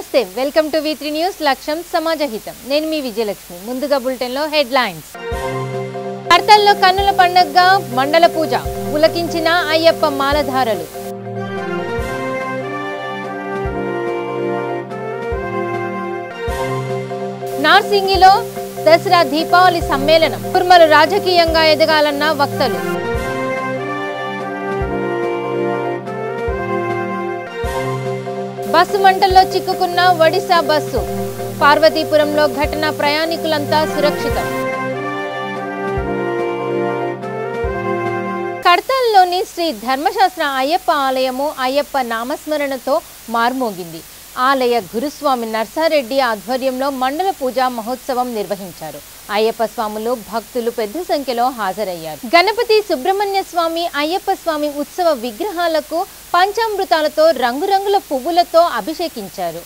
నమస్తే welcome to V3 news లక్ష్యం సమాజహితం నేను మీ విజయలక్ష్మి ముందుగా బులెటిన్ లో హెడ్లైన్స్ కర్తల్లో కన్నుల పండుగగా మండల పూజ పులకించిన అయ్యప్ప మాలధారలు నార్సింగిలో దసరా దీపావళి సమ్మేళనం కుర్మలు రాజకీయంగా ఎదగాలన్న వక్తలు బస్సు మంటల్లో చిక్కుకున్న ఒడిశా బస్సు పార్వతీపురంలో ఘటన ప్రయాణికులంతా సురక్షితం కడతాల్లోని శ్రీ ధర్మశాస్త్ర అయ్యప్ప ఆలయము అయ్యప్ప నామస్మరణతో మార్మోగింది ఆలయ గురుస్వామి నర్సారెడ్డి ఆధ్వర్యంలో మండల పూజా మహోత్సవం నిర్వహించారు అయ్యప్ప స్వాములు భక్తులు పెద్ద సంఖ్యలో హాజరయ్యారు గణపతి సుబ్రహ్మణ్య స్వామి అయ్యప్ప స్వామి ఉత్సవ విగ్రహాలకు పంచామృతాలతో రంగురంగుల పువ్వులతో అభిషేకించారు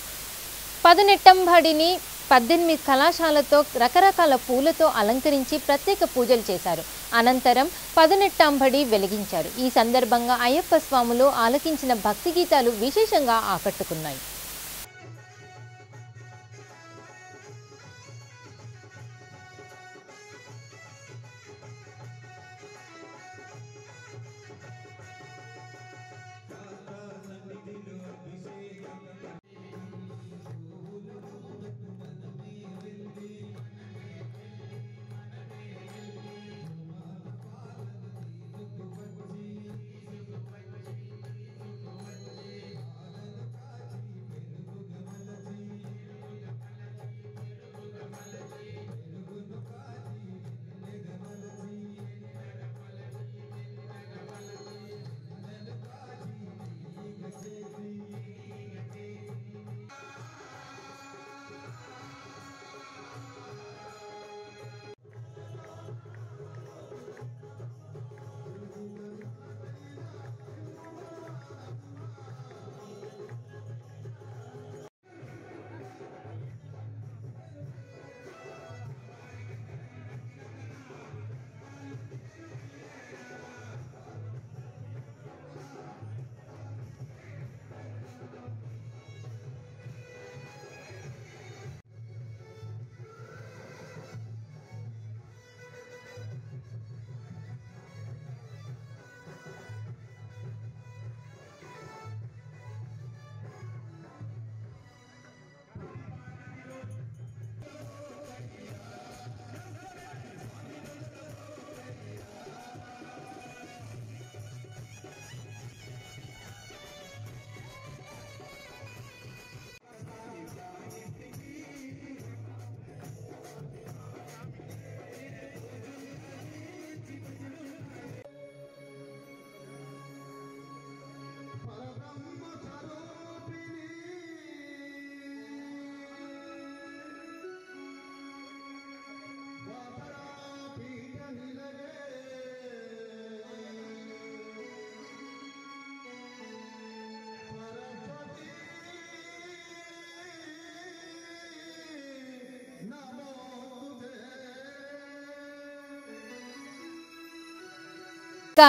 పదునెట్టంబడిని 18 కళాశాలతో రకరకాల పూలతో అలంకరించి ప్రత్యేక పూజలు చేశారు అనంతరం పదునెట్టంబడి వెలిగించారు ఈ సందర్భంగా అయ్యప్ప స్వాములు ఆలకించిన భక్తి గీతాలు విశేషంగా ఆకట్టుకున్నాయి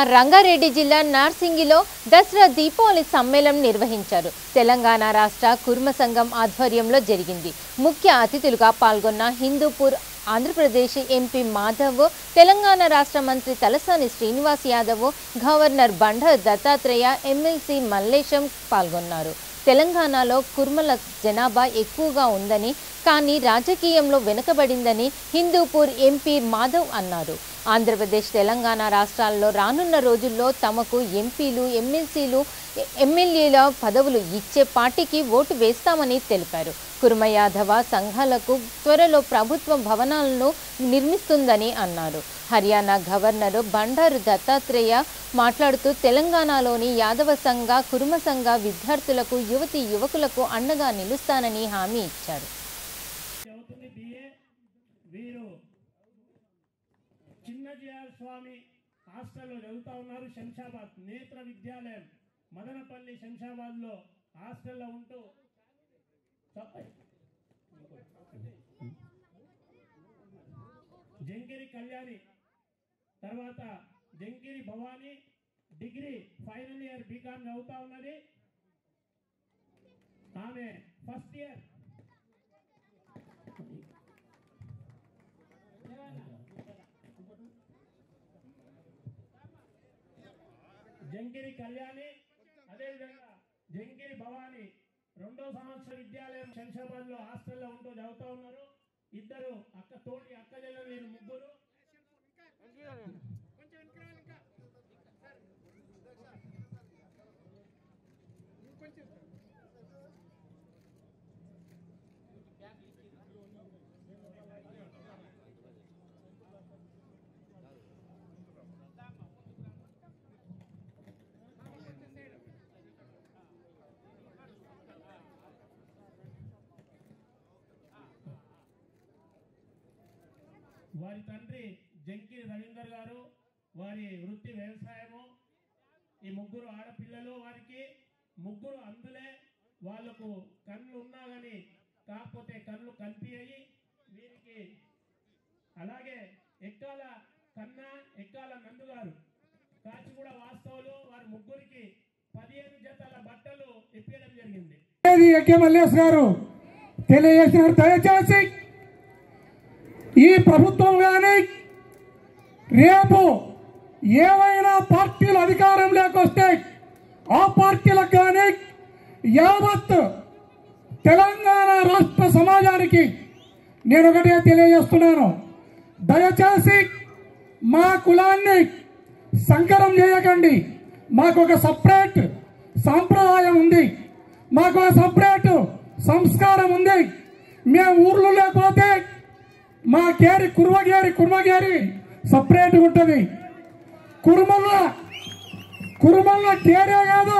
రంగారెడ్డి జిల్లా నార్సింగిలో దసరా దీపావళి సమ్మేళనం నిర్వహించారు తెలంగాణ రాష్ట్ర కుర్మ సంఘం ఆధ్వర్యంలో జరిగింది ముఖ్య అతిథులుగా పాల్గొన్న హిందూపూర్ ఆంధ్రప్రదేశ్ ఎంపీ మాధవ్ తెలంగాణ రాష్ట్ర మంత్రి తలసాని శ్రీనివాస్ యాదవ్ గవర్నర్ బండారు దత్తాత్రేయ ఎమ్మెల్సీ మల్లేశం పాల్గొన్నారు తెలంగాణలో కుర్మల జనాభా ఎక్కువగా ఉందని కానీ రాజకీయంలో వెనుకబడిందని హిందూపూర్ ఎంపీ మాధవ్ అన్నారు ఆంధ్రప్రదేశ్ తెలంగాణ రాష్ట్రాల్లో రానున్న రోజుల్లో తమకు ఎంపీలు ఎమ్మెల్యేల పదవులు ఇచ్చే పార్టీకి ఓటు వేస్తామని తెలిపారు కుర్మ యాదవ సంఘాలకు త్వరలో ప్రభుత్వ భవనాలను నిర్మిస్తుందని అన్నారు హర్యానా గవర్నర్ బండారు దత్తాత్రేయ మాట్లాడుతూ తెలంగాణలోని యాదవ సంఘ కుర్మ సంఘ విద్యార్థులకు యువతీ యువకులకు అండగా నిలుస్తానని హామీ ఇచ్చారు స్వామి హాస్టల్లో చదువుతా ఉన్నారు శంషాబాద్ నేత్ర విద్యాలయం మదనపల్లి శంషాబాద్లో హాస్టల్లో ఉంటూ జంగిరి కళ్యాణి తర్వాత Jangiri Bhavani degree final year BCom చదువుతా ఉన్నది ఆమె first first year Jankiri Kalyani, అదేవిధంగా జంకిరి భవాని 2వ సంవత్సర విద్యాలయం శంషాబాద్ లో హాస్టల్లో ఉంటూ చదువుతా ఉన్నారు. ఇద్దరు తోటి అక్క చెల్లెలు, నేను ముగ్గురు. వారి తండ్రి జంకిరి రవీందర్ గారు, వారి వృత్తి వ్యవసాయము. ఈ ముగ్గురు ఆడపిల్లలు, వారికి ముగ్గురు అందులే. వాళ్లకు కళ్ళు ఉన్నా కానీ కాకపోతే కళ్ళు కనిపించాయి వీరికి. అలాగే ఎక్కాల కన్నా, ఎక్కాల నందు గారు కాచిగూడ వాస్తవులు. వారి ముగ్గురికి 15 జతల బట్టలు ఇప్పించడం జరిగింది. గారు తెలియజేసినారు. దయచేసి ఈ ప్రభుత్వం కానీ రేపు ఏవైనా పార్టీలు అధికారంలోకి వస్తే ఆ పార్టీలకు కానీ యావత్ తెలంగాణ రాష్ట్ర సమాజానికి నేను ఒకటే తెలియజేస్తున్నాను. దయచేసి మా కులాన్ని సంకరం చేయకండి. మాకు ఒక సపరేట్ సాంప్రదాయం ఉంది, మాకు ఒక సపరేట్ సంస్కారం ఉంది. మేము ఊర్లో లేకపోతే మా కుర్మగేరి సపరేట్ ఉంటుంది. కురుమల్ల కేరే కాదు,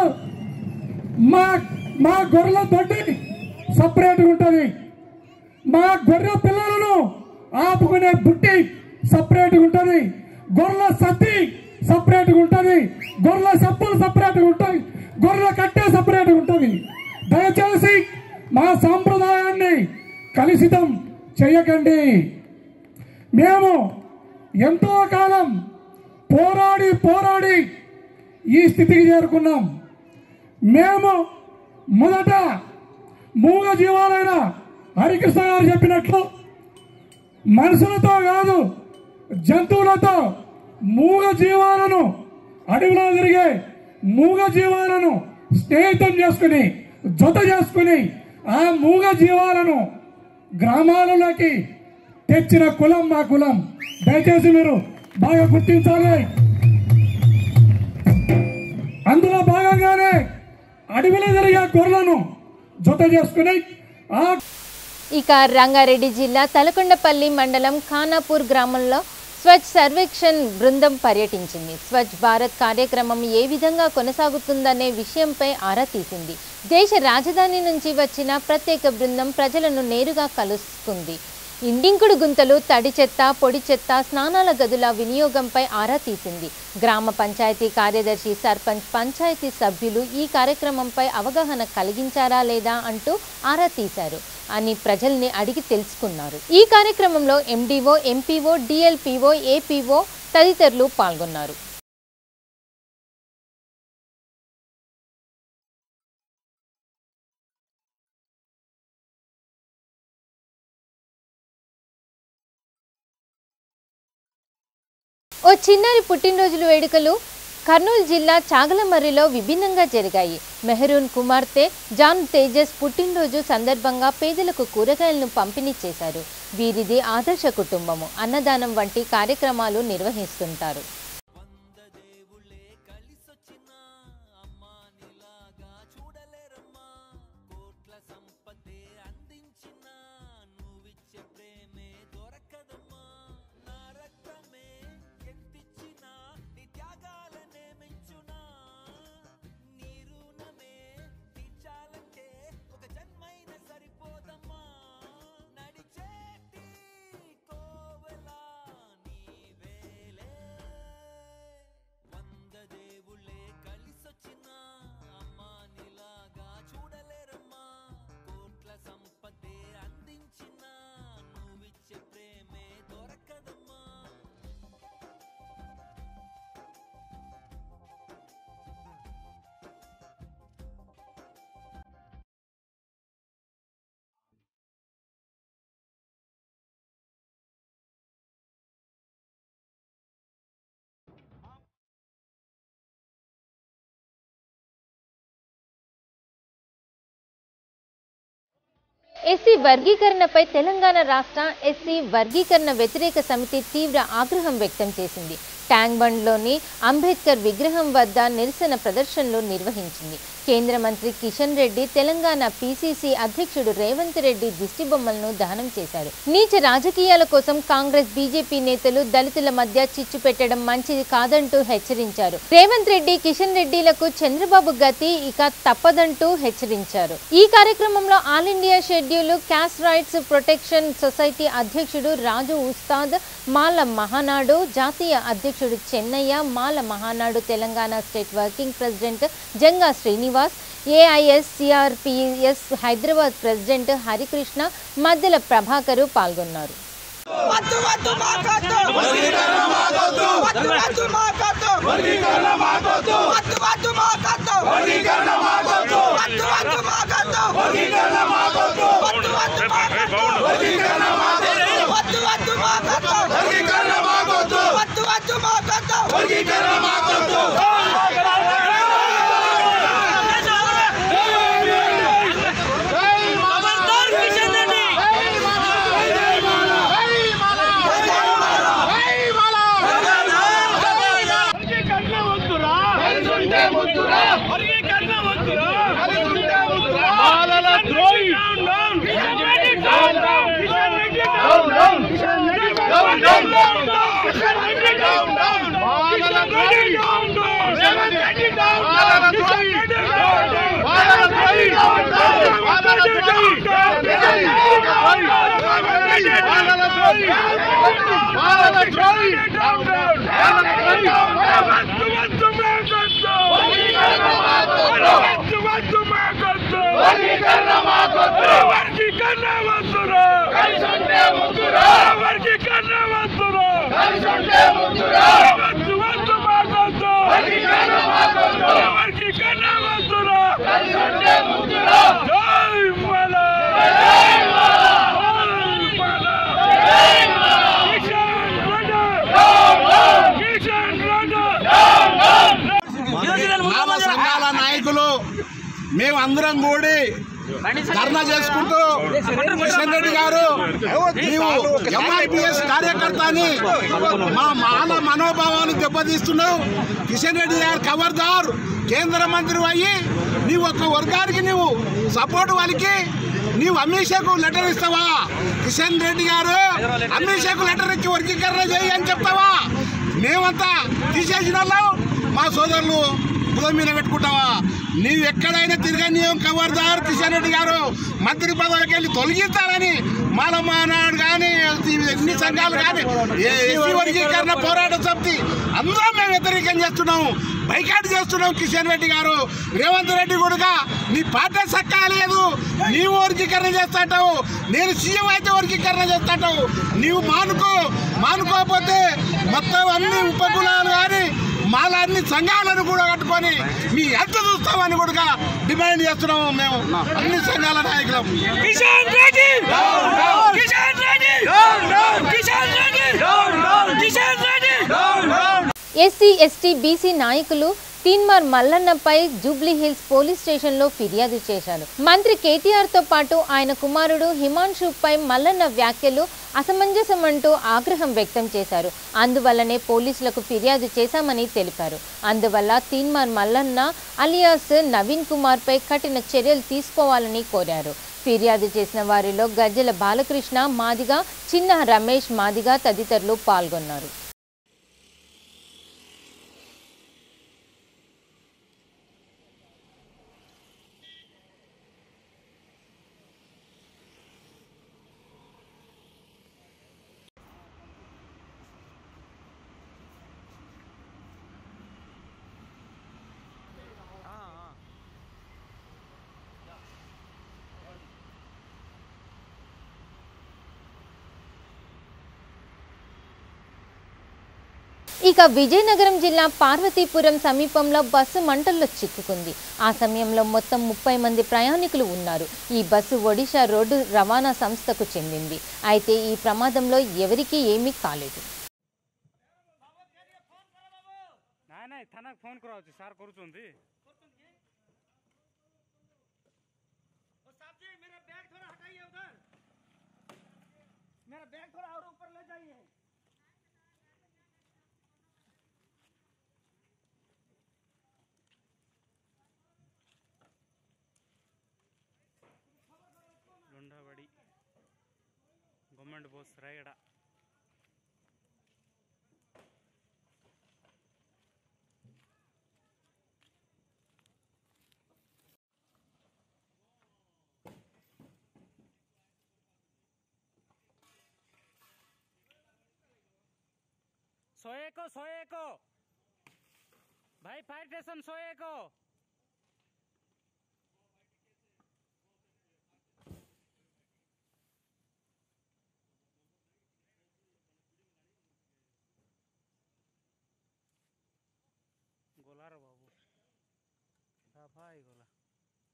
మా గొర్రెల దొడ్డి సపరేట్ ఉంటుంది. మా గొర్రె పిల్లలను ఆపుకునే బుట్టి సపరేట్ ఉంటుంది. గొర్రెల సత్తి సపరేట్ ఉంటుంది. గొర్రెల చెప్పులు సపరేట్ ఉంటాయి. గొర్రెల కట్టే సపరేట్ ఉంటుంది. దయచేసి మా సాంప్రదాయాన్ని కలుషితం చేయకండి. మేము ఎంతో కాలం పోరాడి ఈ స్థితికి చేరుకున్నాం. మేము మొదట మూగ జీవాలైన హరికృష్ణ గారు చెప్పినట్లు మనుషులతో కాదు జంతువులతో మూగ జీవాలను, అడవిలో తిరిగే మూగ జీవాలను స్నేహితం చేసుకుని, జత చేసుకుని ఆ మూగ జీవాలను గ్రామాలలోకి తెచ్చిన కులం మా కులం. దయచేసి మీరు బాగా గుర్తించాలి. అందులో భాగంగానే అడవిలో జరిగే గొర్రెలను జత చేసుకుని ఇక రంగారెడ్డి జిల్లా తలకొండపల్లి మండలం ఖానాపూర్ గ్రామంలో స్వచ్ఛ సర్వేక్షణ్ బృందం పర్యటించింది. స్వచ్ఛ భారత్ కార్యక్రమం ఏ విధంగా కొనసాగుతుందనే విషయంపై ఆరా తీసింది. దేశ రాజధాని నుంచి వచ్చిన ప్రత్యేక బృందం ప్రజలను నేరుగా కలుసుకుంది. ఇండింకుడు గుంతలు, తడి చెత్త, పొడి చెత్త, స్నానాల గదుల వినియోగంపై ఆరా తీసింది. గ్రామ పంచాయతీ కార్యదర్శి, సర్పంచ్, పంచాయతీ సభ్యులు ఈ కార్యక్రమంపై అవగాహన కలిగించారా లేదా అంటూ ఆరా తీశారు అని ప్రజల్ని అడిగి తెలుసుకున్నారు. ఈ కార్యక్రమంలో ఎండీఓ, ఎంపీఓ, డిఎల్పీఓ, ఏపీఓ తదితరులు పాల్గొన్నారు. ఓ చిన్నారి పుట్టినరోజుల వేడుకలు కర్నూలు జిల్లా చాగలమర్రిలో విభిన్నంగా జరిగాయి. మెహరూన్ కుమార్తె జాన్ తేజస్ పుట్టినరోజు సందర్భంగా పేదలకు కూరగాయలను పంపిణీ చేశారు. వీరిది ఆదర్శ కుటుంబము. అన్నదానం వంటి కార్యక్రమాలు నిర్వహిస్తుంటారు. ఎస్సీ వర్గీకరణపై తెలంగాణ రాష్ట్ర ఎస్సీ వర్గీకరణ వ్యతిరేక సమితి తీవ్ర ఆగ్రహం వ్యక్తం చేసింది. ట్యాంక్ బండ్లోని అంబేద్కర్ విగ్రహం వద్ద నిరసన ప్రదర్శనలు నిర్వహించింది. కేంద్ర మంత్రి కిషన్ రెడ్డి, తెలంగాణ పీసీసీ అధ్యక్షుడు రేవంత్ రెడ్డి దిష్టిబొమ్మలను దహనం చేశారు. నీచ రాజకీయాల కోసం కాంగ్రెస్, బీజేపీ నేతలు దళితుల మధ్య చిచ్చు పెట్టడం మంచిది కాదంటూ హెచ్చరించారు. రేవంత్ రెడ్డి, కిషన్ రెడ్డిలకు చంద్రబాబు గతి ఇక తప్పదంటూ హెచ్చరించారు. ఈ కార్యక్రమంలో all India schedule caste rights protection society అధ్యక్షుడు రాజు ఉస్తాద్, మాల మహానాడు జాతీయ అధ్యక్షుడు Chennaiah, Mala Mahanadu Telangana state working president Janga Srinivas, AISCRPS Hyderabad president Harikrishna, Maddela Prabhakar పాల్గొన్నారు. సంఘాల నాయకులు మేమందరం కూడి ధర్నా చేసుకుంటూ కిషన్ రెడ్డి గారు నీవు ఎంఐపిఎస్ కార్యకర్త అని మా మాల మనోభావాన్ని దెబ్బతీస్తున్నావు. కిషన్ రెడ్డి గారు ఖబర్దార్, కేంద్ర మంత్రి అయ్యి నీవు ఒక వర్గానికి నీవు సపోర్ట్ వాళ్ళకి నీవు అమిత్ షాకు లెటర్ ఇస్తావా? కిషన్ రెడ్డి గారు అమిత్ షాకు లెటర్ ఇచ్చి వర్గీకరణ చేయి అని చెప్తావా? మేమంతా తీసేసిన వాళ్ళం మా సోదరులు బుధం మీద పెట్టుకుంటావా? నీవు ఎక్కడైనా తిరగనీయం ఖబర్దార్. కిషన్ రెడ్డి గారు మంత్రి పదవికి వెళ్ళి తొలగించాలని మాల మహానాడు కానీ ఎన్ని సంఘాలు కానీ ఎస్సీ వర్గీకరణ పోరాట సమితి అందరం మేము వ్యతిరేకం చేస్తున్నాము, బైకాట్ చేస్తున్నాం. కిషన్ రెడ్డి గారు, రేవంత్ రెడ్డి కూడా నీ పార్టీ సక్కా లేదు, నీవు వర్గీకరణ చేస్తాంటావు, నేను సీఎం అయితే వర్గీకరణ చేస్తాంటావు. నీవు మానుకోకపోతే మొత్తం అన్ని ఉపకులాలు కానీ మాల అన్ని సంఘాలను కూడా కట్టుకొని మీ ఎంత చూస్తామని కూడా డిమాండ్ చేస్తున్నాము మేము అన్ని సంఘాల నాయకులం. ఎస్సీ, ఎస్టీ, బీసీ నాయకులు తీన్మార్ మల్లన్నపై జూబ్లీహిల్స్ పోలీస్ స్టేషన్లో ఫిర్యాదు చేశారు. మంత్రి కేటీఆర్తో పాటు ఆయన కుమారుడు హిమాన్షుపై మల్లన్న వ్యాఖ్యలు అసమంజసమంటూ ఆగ్రహం వ్యక్తం చేశారు. అందువల్లనే పోలీసులకు ఫిర్యాదు చేశామని తెలిపారు. అందువల్ల తీన్మార్ మల్లన్న అలియాస్ నవీన్ కుమార్పై కఠిన చర్యలు తీసుకోవాలని కోరారు. ఫిర్యాదు చేసిన వారిలో గజ్జల బాలకృష్ణ మాదిగ, చిన్న రమేష్ మాదిగ తదితరులు పాల్గొన్నారు. ఇక విజయనగరం జిల్లా పార్వతీపురం సమీపంలో బస్సు మంటల్లో చిక్కుకుంది. ఆ సమయంలో మొత్తం 30 మంది ప్రయాణికులు ఉన్నారు. ఈ బస్సు ఒడిశా రోడ్డు రవాణా సంస్థకు చెందింది. అయితే ఈ ప్రమాదంలో ఎవరికీ ఏమీ కాలేదు. मेरा बैग थोड़ा हटाइए उधर। बैग थोड़ा और ऊपर ले जाइए। लुंडावाड़ी गवर्नमेंट बस रायगढ़। सोए को भाई फायर स्टेशन सोए को। गोला रे बाबू सफाई गोला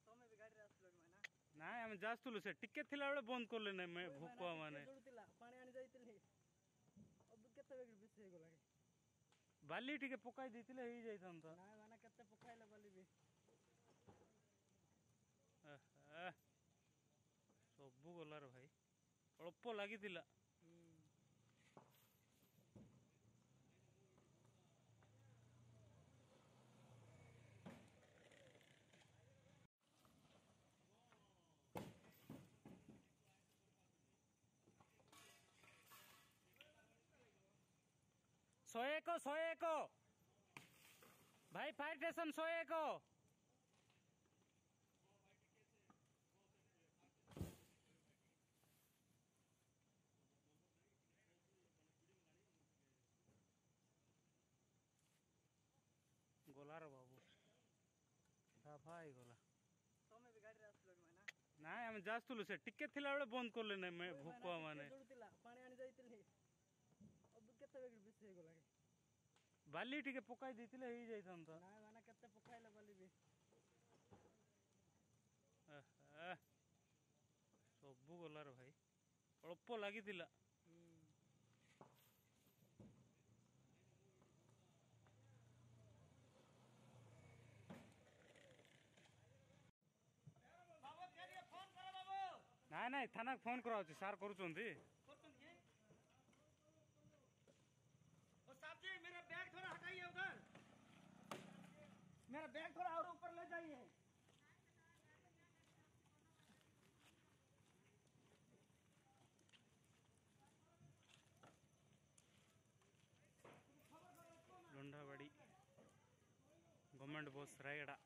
तमे भी गाड़ी रास्ता लग माना ना हम जास्तुलु से टिकेट थिला बेले बंद करले नै मैं भूकवा माने जोडतिला पानी आनी जाइतिले अब केते बेग बिसे गोला बाली टिके पकाई देतिले हेई जाइतन त ना माना केते पकाइले बाली भी सब गोला रे भाई अल्प लागितिला। सोए को भाई फायर स्टेशन सोए को। गोला रे बाबू सफाई गोला तमे भी गाड़ी रास्ता लग माना ना हम जास्तुलु से टिकेट थिला बेले बंद करले नै मैं भूकवा माने जोडतिला पानी आनी जाइतिले अब केते बेग बिसे गोला बाली टिके पकाई देतिले हेई जाइतन त ना माना केते पकाइले बाली भी सब गोला रे भाई अल्प लागितिला। ना ना थाना फोन करा सार करूचंदी साहब जी मेरा बैग थोड़ा हटाइए उधर मेरा बैग थोड़ा और ऊपर ले जाइए। लुंडावाड़ी गवर्नमेंट बस रायगढ़।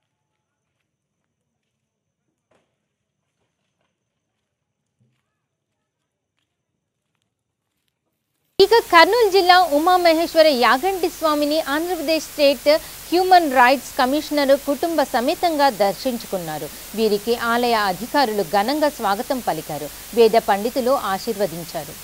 ఇక కర్నూలు జిల్లా ఉమామహేశ్వర యాగంటి స్వామిని Andhra Pradesh state human rights commissioner కుటుంబ సమేతంగా దర్శించుకున్నారు. వీరికి ఆలయ అధికారులు ఘనంగా స్వాగతం పలికారు. వేద పండితులు ఆశీర్వదించారు.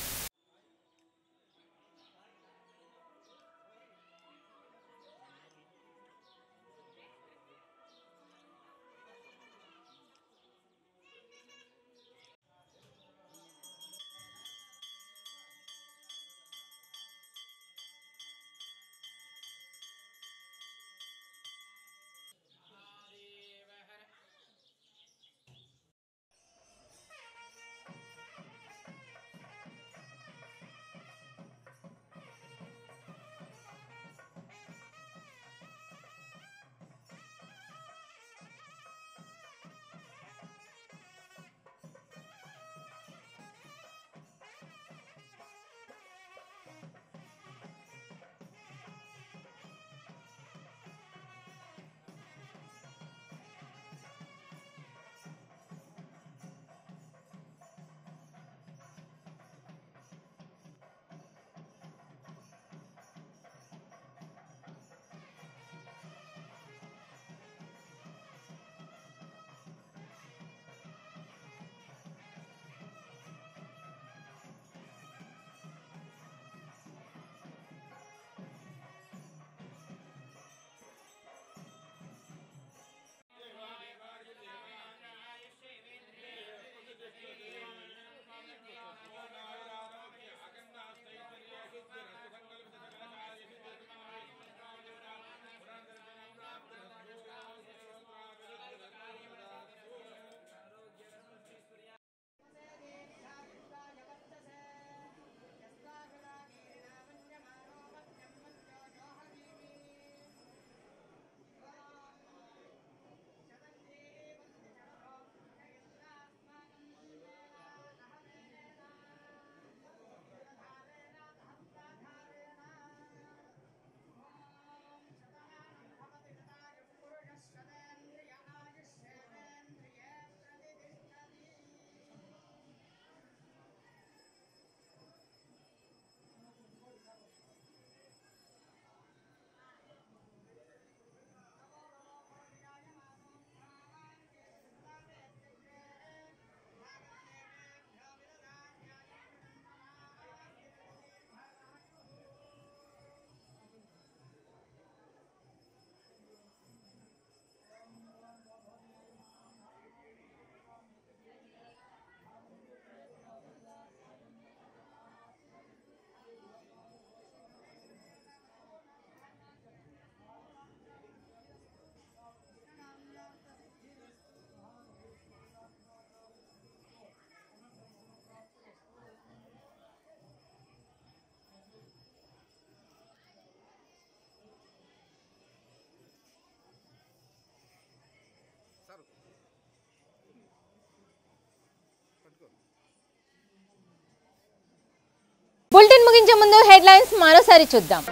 హెడ్లైన్స్ మరోసారి చూద్దాం.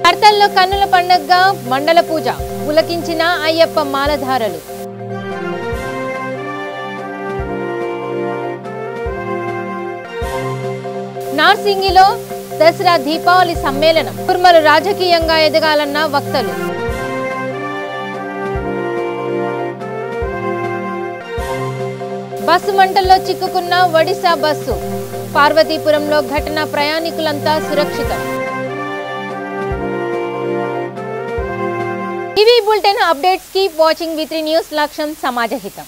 కర్తల్లో కన్నుల పండుగగా మండల పూజ, పులకించిన అయ్యప్ప మాలధారలు. నార్సింగిలో దసరా దీపావళి సమ్మేళనం, కుర్మలు రాజకీయంగా ఎదగాలన్న వక్తలు. బస్సు మంటల్లో చిక్కుకున్న ఒడిశా బస్సు, పార్వతీపురంలో ఘటన, ప్రయాణికులంతా సురక్షితం. TV bulletin updates keep watching V3 news. లక్ష్యం సమాజహితం.